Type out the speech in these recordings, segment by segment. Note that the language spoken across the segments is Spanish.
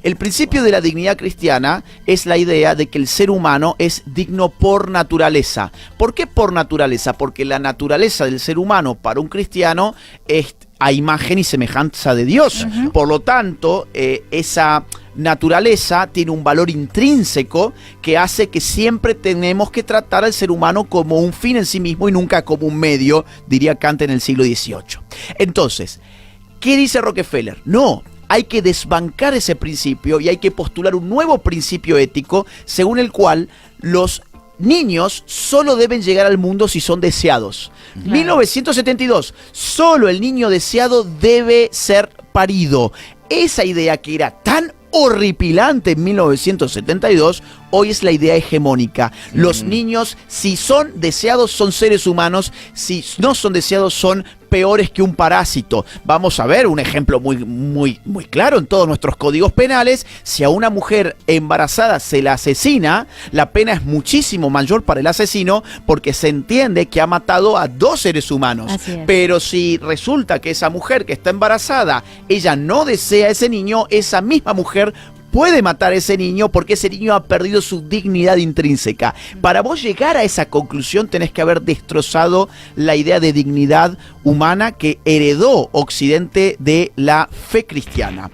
El principio de la dignidad cristiana es la idea de que el ser humano es digno por naturaleza. ¿Por qué por naturaleza? Porque la naturaleza del ser humano para un cristiano es a imagen y semejanza de Dios. Por lo tanto, esa naturaleza tiene un valor intrínseco que hace que siempre tenemos que tratar al ser humano como un fin en sí mismo y nunca como un medio, diría Kant en el siglo XVIII. Entonces, ¿qué dice Rockefeller? No, hay que desbancar ese principio y hay que postular un nuevo principio ético según el cual los niños solo deben llegar al mundo si son deseados. Claro. 1972, solo el niño deseado debe ser parido. Esa idea que era tan horripilante en 1972, hoy es la idea hegemónica. Los niños, si son deseados, son seres humanos, si no son deseados, son peores que un parásito. Vamos a ver un ejemplo muy claro en todos nuestros códigos penales. Si a una mujer embarazada se la asesina, la pena es muchísimo mayor para el asesino porque se entiende que ha matado a 2 seres humanos. Pero si resulta que esa mujer que está embarazada, ella no desea a ese niño, esa misma mujer puede matar a ese niño porque ese niño ha perdido su dignidad intrínseca. Para vos llegar a esa conclusión tenés que haber destrozado la idea de dignidad humana que heredó Occidente de la fe cristiana.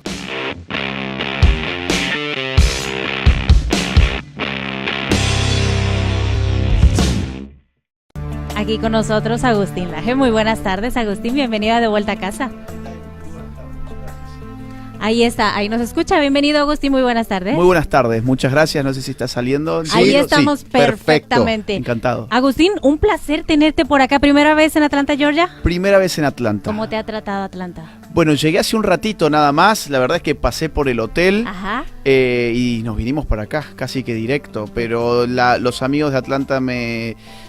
Aquí con nosotros Agustín Laje. Muy buenas tardes, Agustín. Bienvenido De Vuelta a Casa. Ahí está, ahí nos escucha. Bienvenido, Agustín, muy buenas tardes. Muy buenas tardes, muchas gracias. No sé si está saliendo. Ahí sí, estamos sí, perfectamente. Perfecto. Encantado. Agustín, un placer tenerte por acá. ¿Primera vez en Atlanta, Georgia? Primera vez en Atlanta. ¿Cómo te ha tratado Atlanta? Bueno, llegué hace un ratito nada más. La verdad es que pasé por el hotel. Ajá. Y nos vinimos para acá, casi que directo. Pero los amigos de Atlanta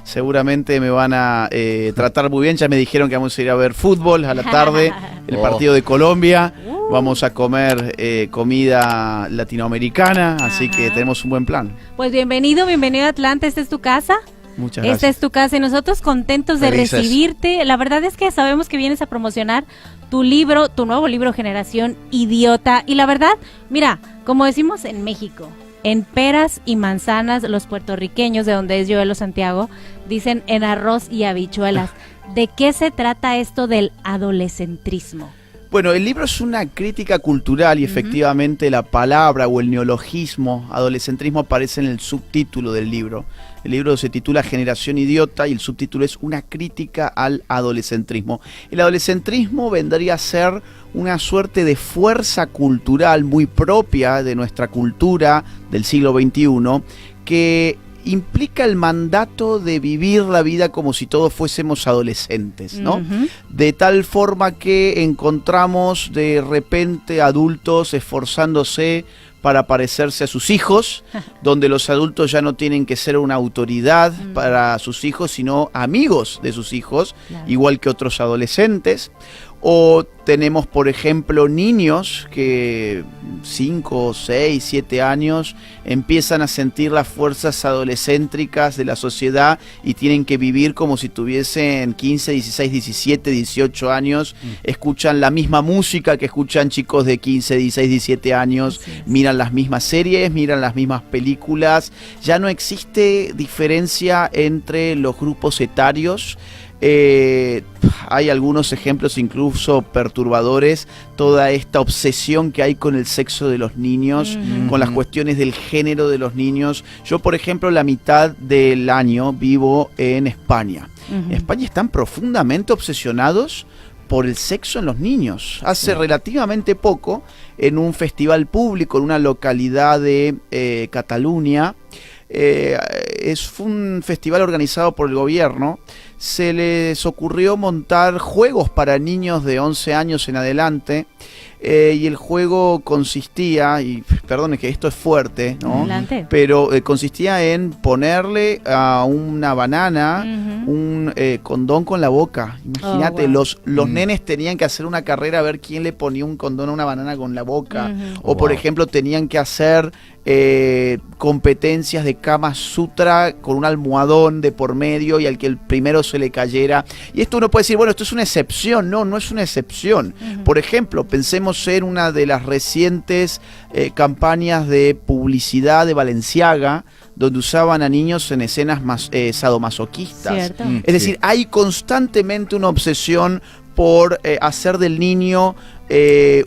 seguramente me van a tratar muy bien. Ya me dijeron que vamos a ir a ver fútbol a la tarde, el partido de Colombia. Vamos a comer comida latinoamericana, así que tenemos un buen plan. Pues bienvenido a Atlanta, esta es tu casa. Muchas gracias. Esta es tu casa y nosotros contentos de recibirte. La verdad es que sabemos que vienes a promocionar tu libro, tu nuevo libro Generación Idiota. Y la verdad, mira, como decimos en México, en peras y manzanas, los puertorriqueños, de donde es Joelo Santiago, dicen en arroz y habichuelas. ¿De qué se trata esto del adolescentrismo? Bueno, el libro es una crítica cultural y efectivamente la palabra o el neologismo adolescentrismo aparece en el subtítulo del libro. El libro se titula Generación Idiota y el subtítulo es una crítica al adolescentrismo. El adolescentrismo vendría a ser una suerte de fuerza cultural muy propia de nuestra cultura del siglo XXI que implica el mandato de vivir la vida como si todos fuésemos adolescentes, ¿no? De tal forma que encontramos de repente adultos esforzándose para parecerse a sus hijos, donde los adultos ya no tienen que ser una autoridad para sus hijos, sino amigos de sus hijos, igual que otros adolescentes. O tenemos, por ejemplo, niños que 5, 6, 7 años empiezan a sentir las fuerzas adolescéntricas de la sociedad y tienen que vivir como si tuviesen 15, 16, 17, 18 años. Escuchan la misma música que escuchan chicos de 15, 16, 17 años. Miran las mismas series, miran las mismas películas. Ya no existe diferencia entre los grupos etarios. Hay algunos ejemplos incluso perturbadores, toda esta obsesión que hay con el sexo de los niños, con las cuestiones del género de los niños. Yo, por ejemplo, la mitad del año vivo en España. En España están profundamente obsesionados por el sexo en los niños. Hace relativamente poco, en un festival público en una localidad de Cataluña, fue un festival organizado por el gobierno, se les ocurrió montar juegos para niños de 11 años en adelante, y el juego consistía, y perdone que esto es fuerte, ¿no? Adelante. Pero consistía en ponerle a una banana un condón con la boca. Imagínate, los nenes tenían que hacer una carrera a ver quién le ponía un condón a una banana con la boca. O por ejemplo tenían que hacer competencias de Kama Sutra con un almohadón de por medio y al que el primero se le cayera. Y esto uno puede decir, bueno, esto es una excepción. No, no es una excepción. Por ejemplo, pensemos vimos en una de las recientes campañas de publicidad de Balenciaga, donde usaban a niños en escenas más sadomasoquistas. Es decir, hay constantemente una obsesión por hacer del niño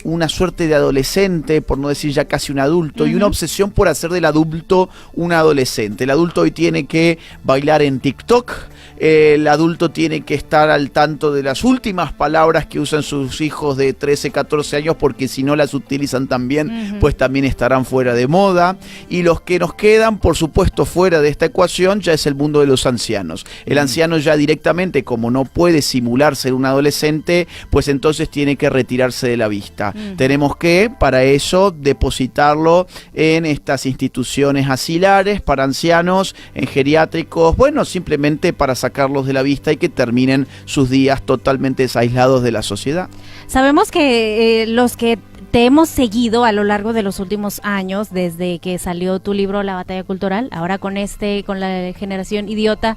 una suerte de adolescente, por no decir ya casi un adulto, y una obsesión por hacer del adulto un adolescente. El adulto hoy tiene que bailar en TikTok, el adulto tiene que estar al tanto de las últimas palabras que usan sus hijos de 13, 14 años, porque si no las utilizan también, pues también estarán fuera de moda. Y los que nos quedan, por supuesto, fuera de esta ecuación, ya es el mundo de los ancianos. El anciano ya directamente, como no puede simular ser un adolescente, pues entonces tiene que retirarse de la vista. Tenemos que, para eso, depositarlo en estas instituciones asilares para ancianos, en geriátricos, bueno, simplemente para sacarlos de la vista y que terminen sus días totalmente aislados de la sociedad. Sabemos que los que te hemos seguido a lo largo de los últimos años, desde que salió tu libro La Batalla Cultural, ahora con la generación idiota,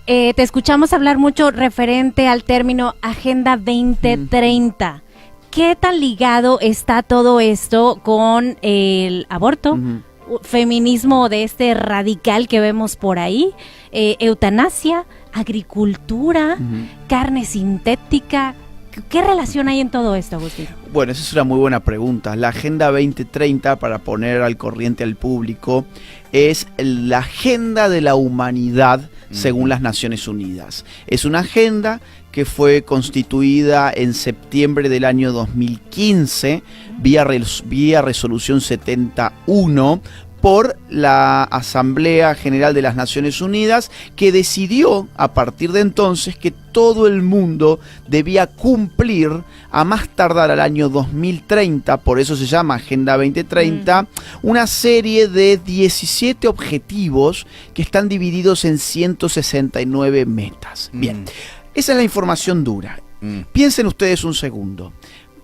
te escuchamos hablar mucho referente al término Agenda 2030. ¿Qué tan ligado está todo esto con el aborto? Feminismo de este radical que vemos por ahí, eutanasia, agricultura, carne sintética. ¿Qué relación hay en todo esto, Agustín? Bueno, esa es una muy buena pregunta. La Agenda 2030, para poner al corriente al público, es la agenda de la humanidad según las Naciones Unidas. Es una agenda que fue constituida en septiembre del año 2015 vía resolución 71 por la Asamblea General de las Naciones Unidas, que decidió a partir de entonces que todo el mundo debía cumplir a más tardar al año 2030, por eso se llama Agenda 2030, una serie de 17 objetivos que están divididos en 169 metas. Bien, esa es la información dura. Piensen ustedes un segundo.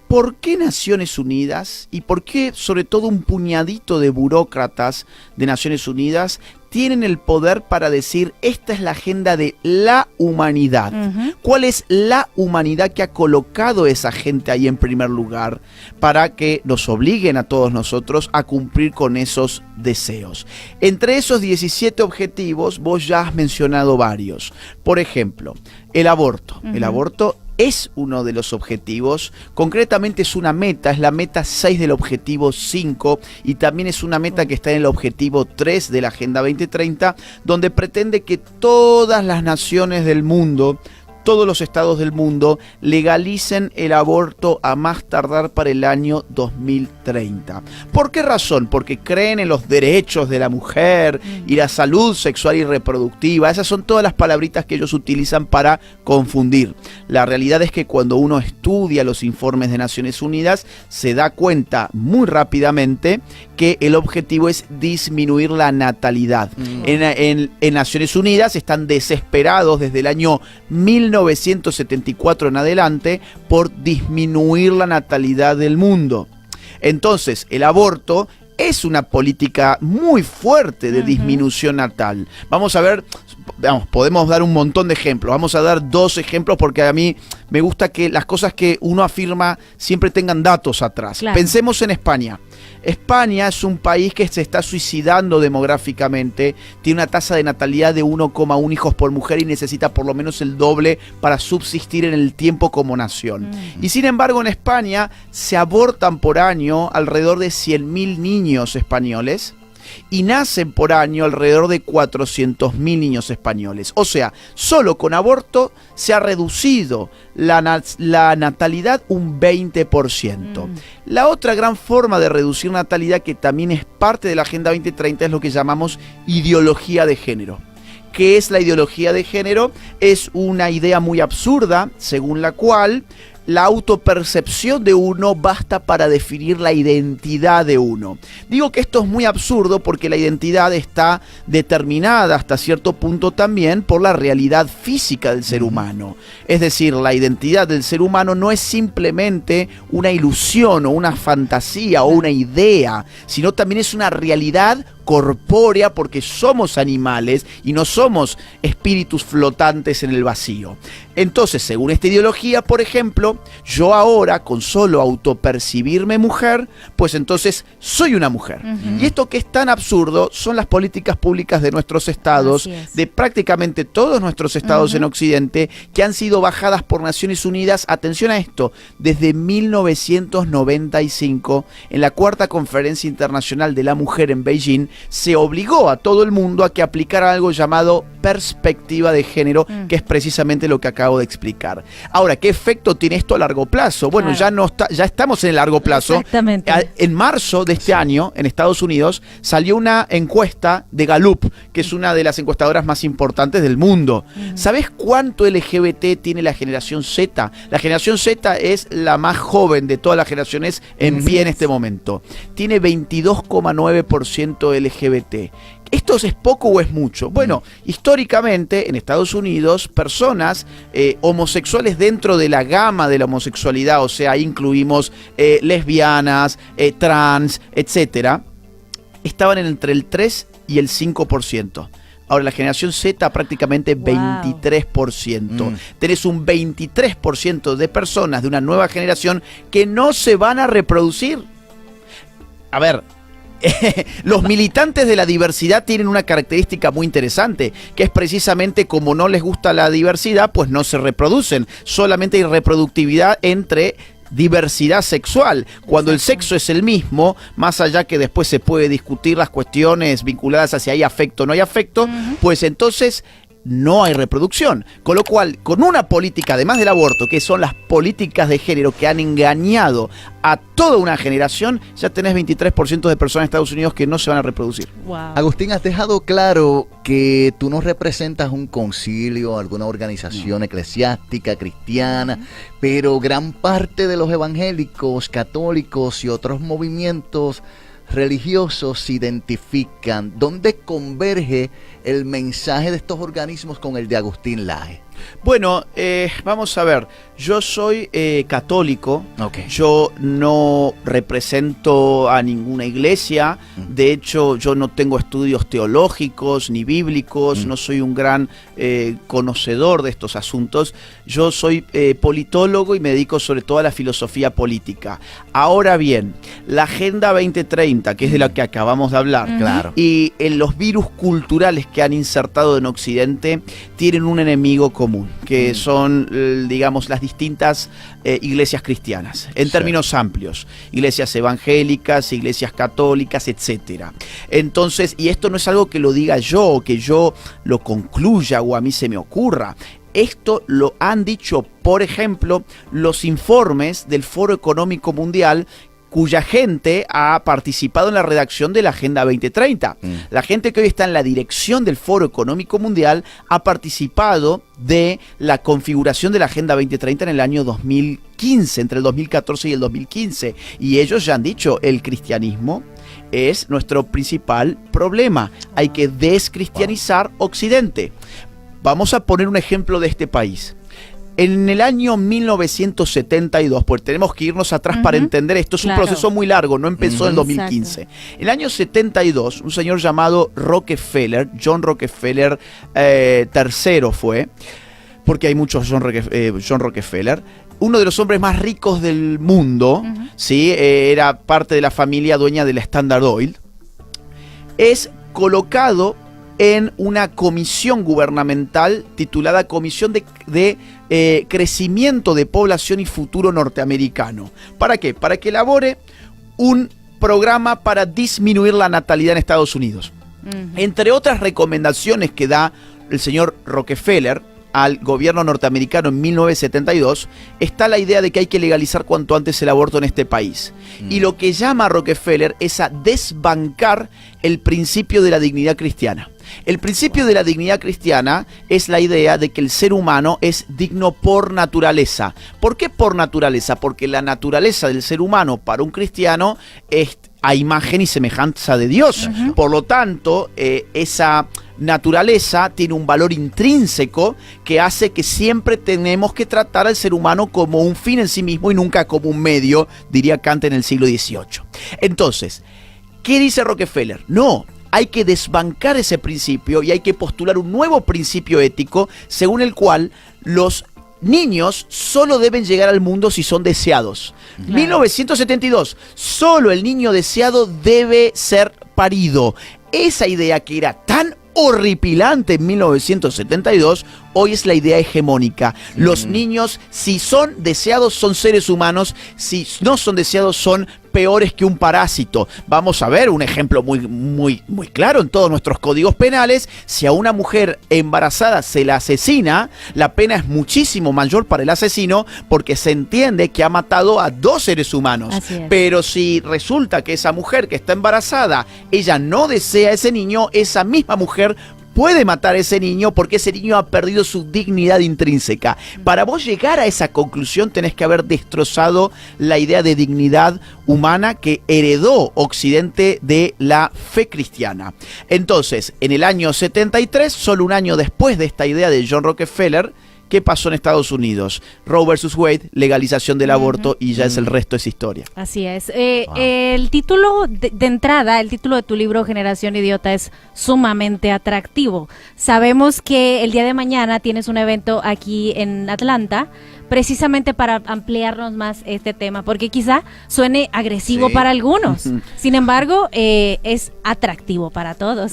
¿Por qué Naciones Unidas y por qué sobre todo un puñadito de burócratas de Naciones Unidas tienen el poder para decir esta es la agenda de la humanidad? ¿Cuál es la humanidad que ha colocado esa gente ahí en primer lugar para que nos obliguen a todos nosotros a cumplir con esos deseos? Entre esos 17 objetivos vos ya has mencionado varios. Por ejemplo, el aborto. El aborto es uno de los objetivos, concretamente es una meta, es la meta 6 del objetivo 5 y también es una meta que está en el objetivo 3 de la Agenda 2030, donde pretende que todas las naciones del mundo, todos los estados del mundo legalicen el aborto a más tardar para el año 2030. ¿Por qué razón? Porque creen en los derechos de la mujer y la salud sexual y reproductiva. Esas son todas las palabritas que ellos utilizan para confundir. La realidad es que cuando uno estudia los informes de Naciones Unidas, se da cuenta muy rápidamente que el objetivo es disminuir la natalidad. En Naciones Unidas están desesperados desde el año 1974 en adelante por disminuir la natalidad del mundo. Entonces, el aborto es una política muy fuerte de disminución natal. Vamos a ver, podemos dar un montón de ejemplos. Vamos a dar 2 ejemplos porque a mí me gusta que las cosas que uno afirma siempre tengan datos atrás. Claro. Pensemos en España. España es un país que se está suicidando demográficamente, tiene una tasa de natalidad de 1,1 hijos por mujer y necesita por lo menos el doble para subsistir en el tiempo como nación. Y sin embargo en España se abortan por año alrededor de 100.000 niños españoles y nacen por año alrededor de 400.000 niños españoles. O sea, solo con aborto se ha reducido la natalidad un 20%. La otra gran forma de reducir natalidad, que también es parte de la Agenda 2030, es lo que llamamos ideología de género. ¿Qué es la ideología de género? Es una idea muy absurda, según la cual la autopercepción de uno basta para definir la identidad de uno. Digo que esto es muy absurdo porque la identidad está determinada hasta cierto punto también por la realidad física del ser humano. Es decir, la identidad del ser humano no es simplemente una ilusión o una fantasía o una idea, sino también es una realidad corpórea porque somos animales y no somos espíritus flotantes en el vacío. Entonces, según esta ideología, por ejemplo, yo ahora, con solo autopercibirme mujer, pues entonces soy una mujer. Y esto que es tan absurdo son las políticas públicas de nuestros estados, de prácticamente todos nuestros estados en Occidente, que han sido bajadas por Naciones Unidas, atención a esto, desde 1995, en la Cuarta Conferencia Internacional de la Mujer en Beijing, se obligó a todo el mundo a que aplicara algo llamado perspectiva de género, que es precisamente lo que acabo de explicar. Ahora, ¿qué efecto tiene esto a largo plazo? Bueno, ya estamos en el largo plazo. Exactamente. En marzo de este año, en Estados Unidos, salió una encuesta de Gallup, que es una de las encuestadoras más importantes del mundo. ¿Sabés cuánto LGBT tiene la generación Z? La generación Z es la más joven de todas las generaciones en pie en este momento. Tiene 22,9% LGBT. ¿Esto es poco o es mucho? Bueno, históricamente en Estados Unidos, personas homosexuales dentro de la gama de la homosexualidad, o sea, incluimos lesbianas, trans, etcétera, estaban entre el 3 y el 5%. Ahora, la generación Z prácticamente 23%. Tenés un 23% de personas de una nueva generación que no se van a reproducir. A ver, los militantes de la diversidad tienen una característica muy interesante, que es precisamente como no les gusta la diversidad, pues no se reproducen. Solamente hay reproductividad entre diversidad sexual. Cuando el sexo es el mismo, más allá que después se puede discutir las cuestiones vinculadas a si hay afecto o no hay afecto, pues entonces no hay reproducción. Con lo cual, con una política, además del aborto, que son las políticas de género que han engañado a toda una generación, ya tenés 23% de personas en Estados Unidos que no se van a reproducir. Agustín, has dejado claro que tú no representas un concilio, alguna organización eclesiástica, cristiana, pero gran parte de los evangélicos, católicos y otros movimientos religiosos se identifican. ¿Dónde converge el mensaje de estos organismos con el de Agustín Laje? Bueno, vamos a ver, yo soy católico, yo no represento a ninguna iglesia, de hecho yo no tengo estudios teológicos ni bíblicos, no soy un gran conocedor de estos asuntos, yo soy politólogo y me dedico sobre todo a la filosofía política. Ahora bien, la Agenda 2030, que es de la que acabamos de hablar, y en los virus culturales que han insertado en Occidente, tienen un enemigo común, que son, digamos, las distintas iglesias cristianas, en términos amplios, iglesias evangélicas, iglesias católicas, etcétera. Entonces, y esto no es algo que lo diga yo, o que yo lo concluya o a mí se me ocurra. Esto lo han dicho, por ejemplo, los informes del Foro Económico Mundial, cuya gente ha participado en la redacción de la Agenda 2030. La gente que hoy está en la dirección del Foro Económico Mundial ha participado de la configuración de la Agenda 2030 en el año 2015, entre el 2014 y el 2015. Y ellos ya han dicho, el cristianismo es nuestro principal problema. Hay que descristianizar Occidente. Vamos a poner un ejemplo de este país. En el año 1972, pues tenemos que irnos atrás para entender esto, es un proceso muy largo, no empezó en 2015. En el año 72, un señor llamado Rockefeller, John Rockefeller III fue, porque hay muchos John Rockefeller, uno de los hombres más ricos del mundo, ¿sí? Era parte de la familia dueña de la Standard Oil, es colocado en una comisión gubernamental titulada Comisión de Crecimiento de Población y Futuro Norteamericano. ¿Para qué? Para que elabore un programa para disminuir la natalidad en Estados Unidos. Entre otras recomendaciones que da el señor Rockefeller al gobierno norteamericano en 1972, está la idea de que hay que legalizar cuanto antes el aborto en este país. Y lo que llama Rockefeller es a desbancar el principio de la dignidad cristiana. El principio de la dignidad cristiana es la idea de que el ser humano es digno por naturaleza. ¿Por qué por naturaleza? Porque la naturaleza del ser humano para un cristiano es a imagen y semejanza de Dios. Por lo tanto, esa naturaleza tiene un valor intrínseco que hace que siempre tenemos que tratar al ser humano como un fin en sí mismo y nunca como un medio, diría Kant en el siglo XVIII. Entonces, ¿qué dice Rockefeller? No, hay que desbancar ese principio y hay que postular un nuevo principio ético según el cual los niños solo deben llegar al mundo si son deseados. Claro. 1972, solo el niño deseado debe ser parido. Esa idea que era tan horripilante en 1972, hoy es la idea hegemónica. Los niños, si son deseados, son seres humanos, si no son deseados, son peores que un parásito. Vamos a ver un ejemplo muy claro en todos nuestros códigos penales. Si a una mujer embarazada se la asesina, la pena es muchísimo mayor para el asesino porque se entiende que ha matado a 2 seres humanos. Pero si resulta que esa mujer que está embarazada, ella no desea a ese niño, esa misma mujer puede matar a ese niño porque ese niño ha perdido su dignidad intrínseca. Para vos llegar a esa conclusión tenés que haber destrozado la idea de dignidad humana que heredó Occidente de la fe cristiana. Entonces, en el año 73, solo un año después de esta idea de John Rockefeller, ¿qué pasó en Estados Unidos? Roe versus Wade, legalización del aborto y ya es el resto es historia. Así es. El título de entrada, el título de tu libro Generación Idiota es sumamente atractivo. Sabemos que el día de mañana tienes un evento aquí en Atlanta precisamente para ampliarnos más este tema, porque quizá suene agresivo para algunos. Sin embargo, es atractivo para todos.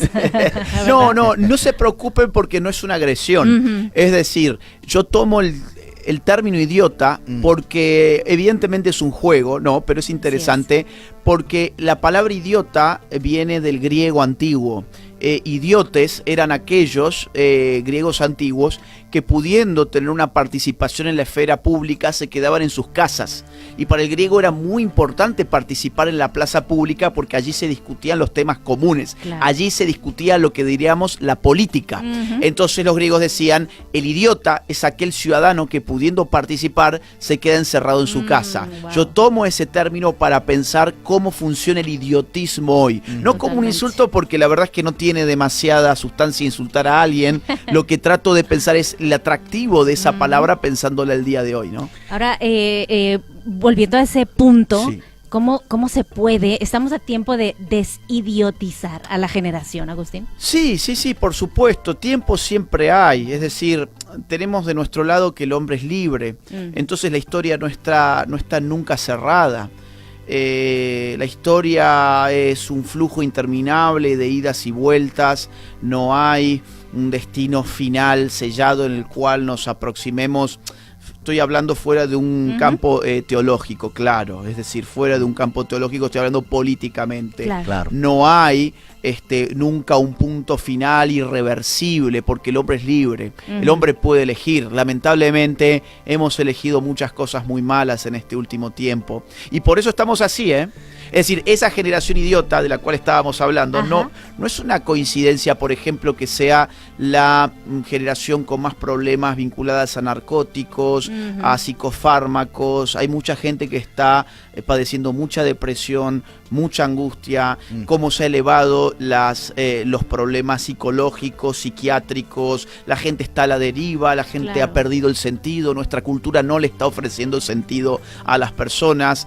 No se preocupen porque no es una agresión. Es decir, yo tomo el término idiota porque evidentemente es un juego, ¿no? Pero es interesante porque la palabra idiota viene del griego antiguo. Idiotes eran aquellos griegos antiguos que pudiendo tener una participación en la esfera pública se quedaban en sus casas. Y para el griego era muy importante participar en la plaza pública porque allí se discutían los temas comunes. Claro. Allí se discutía lo que diríamos la política. Entonces los griegos decían, el idiota es aquel ciudadano que pudiendo participar se queda encerrado en su casa. Wow. Yo tomo ese término para pensar cómo funciona el idiotismo hoy. No como un insulto porque la verdad es que no tiene demasiada sustancia insultar a alguien. Lo que trato de pensar es el atractivo de esa palabra pensándola el día de hoy, ¿no? Ahora, volviendo a ese punto, ¿cómo se puede? Estamos a tiempo de desidiotizar a la generación, Agustín. Sí, por supuesto. Tiempo siempre hay. Es decir, tenemos de nuestro lado que el hombre es libre. Entonces la historia no está nunca cerrada. La historia es un flujo interminable de idas y vueltas. No hay un destino final sellado en el cual nos aproximemos. Estoy hablando fuera de un campo teológico, claro. Es decir, fuera de un campo teológico estoy hablando políticamente. Claro. No hay nunca un punto final irreversible porque el hombre es libre. El hombre puede elegir. Lamentablemente hemos elegido muchas cosas muy malas en este último tiempo. Y por eso estamos así, Es decir, esa generación idiota de la cual estábamos hablando, no es una coincidencia, por ejemplo, que sea la generación con más problemas vinculadas a narcóticos, a psicofármacos. Hay mucha gente que está padeciendo mucha depresión, mucha angustia, cómo se ha elevado los problemas psicológicos, psiquiátricos, la gente está a la deriva, la gente ha perdido el sentido, nuestra cultura no le está ofreciendo sentido a las personas.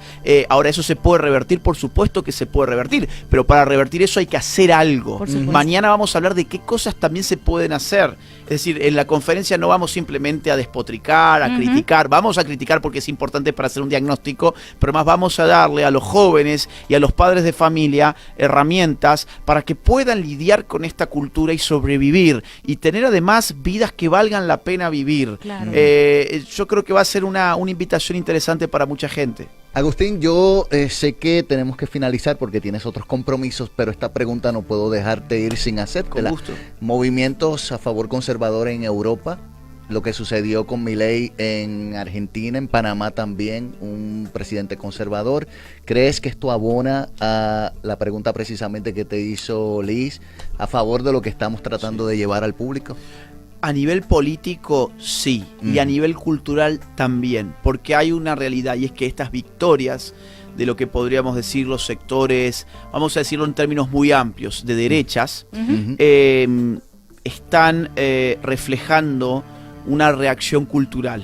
Ahora eso se puede revertir, por supuesto que se puede revertir, pero para revertir eso hay que hacer algo. Mañana vamos a hablar de qué cosas también se pueden hacer. Es decir, en la conferencia no vamos simplemente a despotricar, a criticar, vamos a criticar porque es importante para hacer un diagnóstico, pero más vamos a darle a los jóvenes y a los padres de familia herramientas para que puedan lidiar con esta cultura y sobrevivir y tener además vidas que valgan la pena vivir. Claro. Yo creo que va a ser una invitación interesante para mucha gente. Agustín, yo sé que tenemos que finalizar porque tienes otros compromisos, pero esta pregunta no puedo dejarte ir sin hacértela. Con gusto. Movimientos a favor conservador en Europa, lo que sucedió con Milei en Argentina, en Panamá también, un presidente conservador. ¿Crees que esto abona a la pregunta precisamente que te hizo Liz, a favor de lo que estamos tratando de llevar al público? A nivel político, sí, y a nivel cultural también, porque hay una realidad y es que estas victorias de lo que podríamos decir los sectores, vamos a decirlo en términos muy amplios, de derechas, están reflejando una reacción cultural.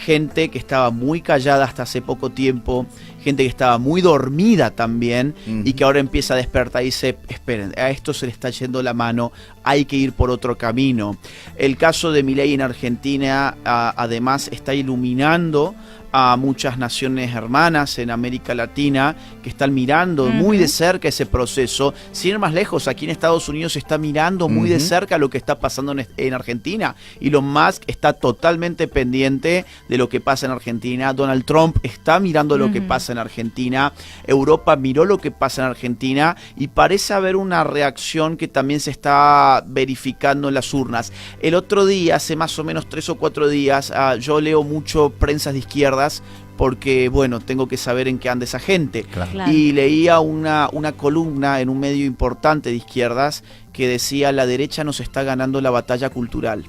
Gente que estaba muy callada hasta hace poco tiempo, gente que estaba muy dormida también y que ahora empieza a despertar y dice, esperen, a esto se le está yendo la mano, hay que ir por otro camino. El caso de Milei en Argentina además está iluminando a muchas naciones hermanas en América Latina que están mirando muy de cerca ese proceso. Sin ir más lejos, aquí en Estados Unidos se está mirando muy de cerca lo que está pasando en Argentina. Elon Musk está totalmente pendiente de lo que pasa en Argentina. Donald Trump está mirando lo que pasa en Argentina. Europa miró lo que pasa en Argentina y parece haber una reacción que también se está verificando en las urnas. El otro día, hace más o menos 3 o 4 días, yo leo mucho prensas de izquierda porque, bueno, tengo que saber en qué anda esa gente. Claro. Y leía una columna en un medio importante de izquierdas que decía: la derecha nos está ganando la batalla cultural.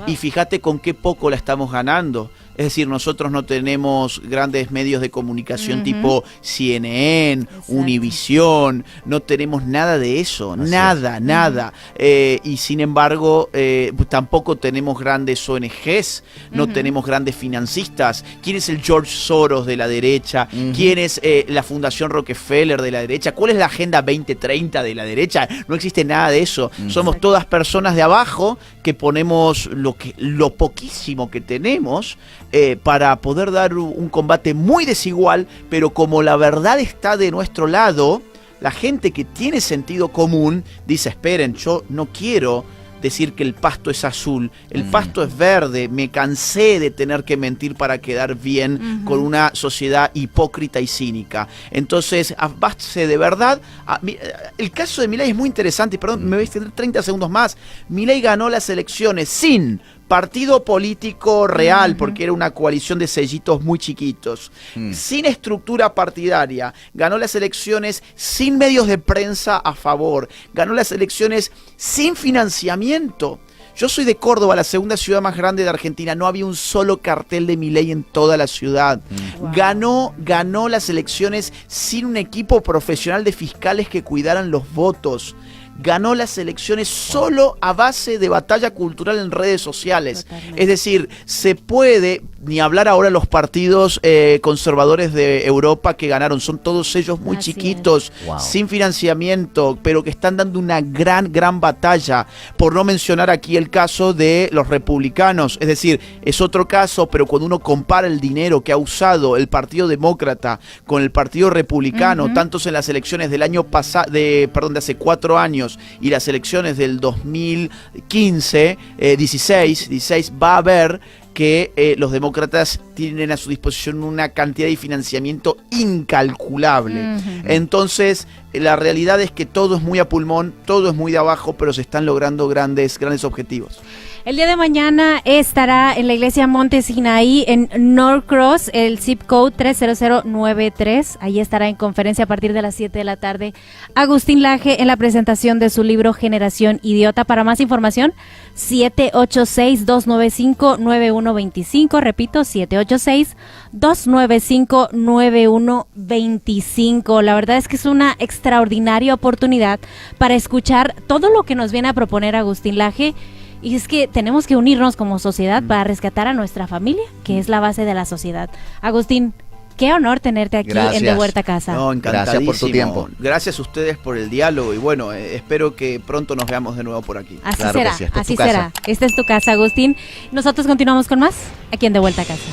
Y fíjate con qué poco la estamos ganando. Es decir, nosotros no tenemos grandes medios de comunicación tipo CNN, Univisión, no tenemos nada de eso, nada. Y sin embargo, tampoco tenemos grandes ONGs, no tenemos grandes financistas. ¿Quién es el George Soros de la derecha? ¿Quién es la Fundación Rockefeller de la derecha? ¿Cuál es la Agenda 2030 de la derecha? No existe nada de eso. Somos todas personas de abajo que ponemos lo poquísimo que tenemos para poder dar un combate muy desigual, pero como la verdad está de nuestro lado, la gente que tiene sentido común dice: esperen, yo no quiero decir que el pasto es azul, el pasto es verde, me cansé de tener que mentir para quedar bien con una sociedad hipócrita y cínica. Entonces, a base de verdad, el caso de Milei es muy interesante, y perdón, me voy a extender 30 segundos más. Milei ganó las elecciones sin partido político real, porque era una coalición de sellitos muy chiquitos, sin estructura partidaria, ganó las elecciones sin medios de prensa a favor, ganó las elecciones sin financiamiento. Yo soy de Córdoba, la segunda ciudad más grande de Argentina. No había un solo cartel de Milei en toda la ciudad. Ganó las elecciones sin un equipo profesional de fiscales que cuidaran los votos. Ganó las elecciones solo a base de batalla cultural en redes sociales. Totalmente. Es decir, se puede, ni hablar ahora los partidos conservadores de Europa que ganaron, son todos ellos muy chiquitos, sin financiamiento, pero que están dando una gran batalla. Por no mencionar aquí el caso de los republicanos, es decir, es otro caso, pero cuando uno compara el dinero que ha usado el Partido Demócrata con el Partido Republicano, tantos en las elecciones del año pasado, de hace 4 años, y las elecciones del 2015, 16, va a ver que los demócratas tienen a su disposición una cantidad de financiamiento incalculable. Entonces, la realidad es que todo es muy a pulmón, todo es muy de abajo, pero se están logrando grandes objetivos. El día de mañana estará en la iglesia Monte Sinaí en Norcross, el zip code 30093. Ahí estará en conferencia a partir de las 7 de la tarde Agustín Laje en la presentación de su libro Generación Idiota. Para más información, 786-295-9125. Repito, 786-295-9125. La verdad es que es una extraordinaria oportunidad para escuchar todo lo que nos viene a proponer Agustín Laje. Y es que tenemos que unirnos como sociedad para rescatar a nuestra familia, que es la base de la sociedad. Agustín, qué honor tenerte aquí en De Vuelta a Casa. No, encantadísimo. Gracias por tu tiempo. Gracias a ustedes por el diálogo y bueno, espero que pronto nos veamos de nuevo por aquí. Así claro será, que sí, así será. Esta es tu casa, Agustín. Nosotros continuamos con más aquí en De Vuelta a Casa.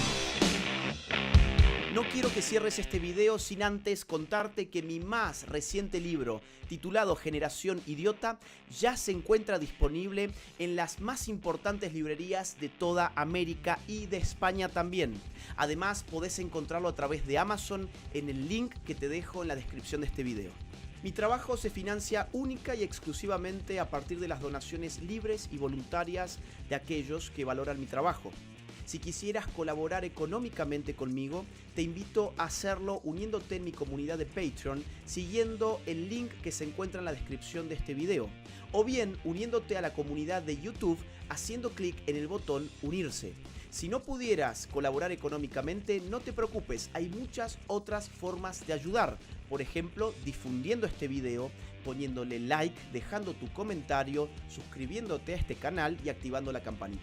No quiero que cierres este video sin antes contarte que mi más reciente libro, titulado Generación Idiota, ya se encuentra disponible en las más importantes librerías de toda América y de España también. Además, podés encontrarlo a través de Amazon en el link que te dejo en la descripción de este video. Mi trabajo se financia única y exclusivamente a partir de las donaciones libres y voluntarias de aquellos que valoran mi trabajo. Si quisieras colaborar económicamente conmigo, te invito a hacerlo uniéndote en mi comunidad de Patreon, siguiendo el link que se encuentra en la descripción de este video, o bien uniéndote a la comunidad de YouTube haciendo clic en el botón Unirse. Si no pudieras colaborar económicamente, no te preocupes, hay muchas otras formas de ayudar. Por ejemplo, difundiendo este video, poniéndole like, dejando tu comentario, suscribiéndote a este canal y activando la campanita.